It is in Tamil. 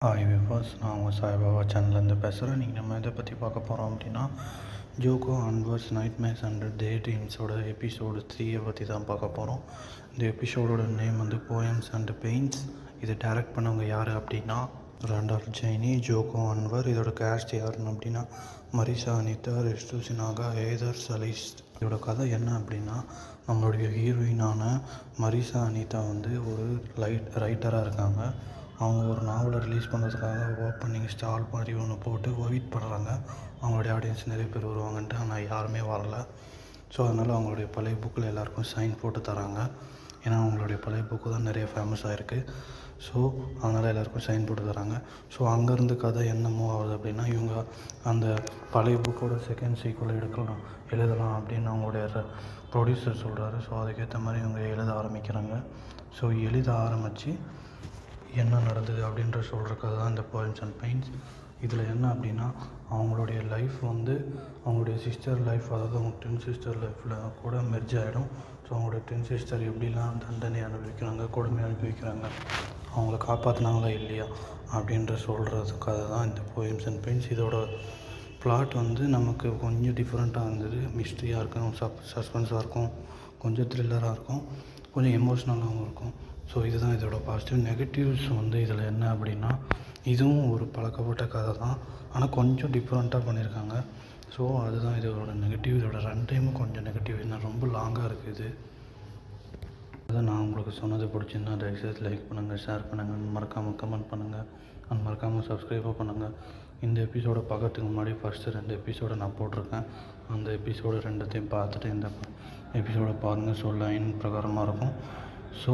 ஹாய் விவாஸ், நான் உங்கள் சாய்பாபா சேனல்லேருந்து பேசுகிறேன். இன்றைக்கி நம்ம எதை பற்றி பார்க்க போகிறோம் அப்படின்னா, Joko Anwar's nightmares and day ட்ரீம்ஸோட எபிசோடு 3 பற்றி தான் பார்க்க போகிறோம். இந்த எபிசோடோட நேம் வந்து போயம்ஸ் அண்ட் பெயிண்ட்ஸ். இதை டைரக்ட் பண்ணவங்க யார் அப்படின்னா ரண்டால்ஃப் ஜெய்னி, ஜோக்கோ அன்வர். இதோட கேஸ்ட் யாருன்னு அப்படின்னா மரிசா அனிதா, ரெஸ்டு சினாகா, ஹேதர் சலீஸ்ட். இதோட கதை என்ன அப்படின்னா, நம்மளுடைய ஹீரோயினான மரிசா அனிதா வந்து ஒரு ரைட்டராக இருக்காங்க. அவங்க ஒரு நாவலை ரிலீஸ் பண்ணுறதுக்காக ஓப்பனிங் ஸ்டால் மாதிரி ஒன்று போட்டு வெயிட் பண்ணுறாங்க. அவங்களுடைய ஆடியன்ஸ் நிறைய பேர் வருவாங்கன்ட்டு, ஆனால் யாருமே வரல. ஸோ அதனால் அவங்களுடைய பழைய புக்கில் எல்லாேருக்கும் சைன் போட்டு தராங்க. ஏன்னா அவங்களுடைய பழைய புக்கு தான் நிறைய ஃபேமஸ் ஆகிருக்கு. ஸோ அதனால் எல்லாேருக்கும் சைன் போட்டு தராங்க. ஸோ அங்கேருந்து கதை என்ன மூவ் ஆகுது அப்படின்னா, இவங்க அந்த பழைய புக்கோட செகண்ட் சீக்குவல் எழுதலாம் அப்படின்னு அவங்களுடைய ப்ரொடியூசர் சொல்கிறாரு. ஸோ அதுக்கேற்ற மாதிரி இவங்க எழுத ஆரம்பிக்கிறாங்க. ஸோ எழுத ஆரம்பித்து என்ன நடந்தது அப்படின்ற சொல்கிறதுக்காக தான் இந்த போயம்ஸ் அண்ட் பெயிண்ட்ஸ். இதில் என்ன அப்படின்னா, அவங்களுடைய லைஃப் வந்து அவங்களுடைய சிஸ்டர் லைஃப், அதாவது அவங்க ட்வின் சிஸ்டர் லைஃப்பில் கூட மெர்ஜ் ஆகிடும். ஸோ அவங்களுடைய ட்வின் சிஸ்டர் எப்படிலாம் தண்டனை அனுபவிக்கிறாங்க, கொடுமை அனுபவிக்கிறாங்க, அவங்கள காப்பாற்றினாங்களா இல்லையா அப்படின்ற சொல்கிறதுக்காக தான் இந்த போயம்ஸ் அண்ட் பெயிண்ட்ஸ். இதோட பிளாட் வந்து நமக்கு கொஞ்சம் டிஃப்ரெண்ட்டாக இருந்தது. மிஸ்ட்ரியாக இருக்கும், சஸ்பென்ஸாக இருக்கும், கொஞ்சம் த்ரில்லராக இருக்கும், கொஞ்சம் எமோஷ்னலாகவும் இருக்கும். ஸோ இதுதான் இதோட பாசிட்டிவ். நெகட்டிவ்ஸ் வந்து இதில் என்ன அப்படின்னா, இதுவும் ஒரு பழக்கப்பட்ட கதை தான், ஆனால் கொஞ்சம் டிஃப்ரெண்ட்டாக பண்ணியிருக்காங்க. ஸோ அதுதான் இதோட நெகட்டிவ். இதோட ரன் டைமும் கொஞ்சம் நெகட்டிவ், என்ன ரொம்ப லாங்காக இருக்குது. அதான் நான் உங்களுக்கு சொன்னது பிடிச்சிருந்தா தயவுசெய்து லைக் பண்ணுங்கள், ஷேர் பண்ணுங்கள், மறக்காமல் கமெண்ட் பண்ணுங்கள், அண்ட் மறக்காமல் சப்ஸ்கிரைபும் பண்ணுங்கள். இந்த எபிசோடை பார்க்கறதுக்கு முன்னாடி ஃபஸ்ட்டு 2 எபிசோடை நான் போட்டிருக்கேன். அந்த எபிசோடு 2த்தையும் பார்த்துட்டு இந்த எபிசோடை பாருங்கள். ஸோ லைன் பிரகாரமாக இருக்கும். ஸோ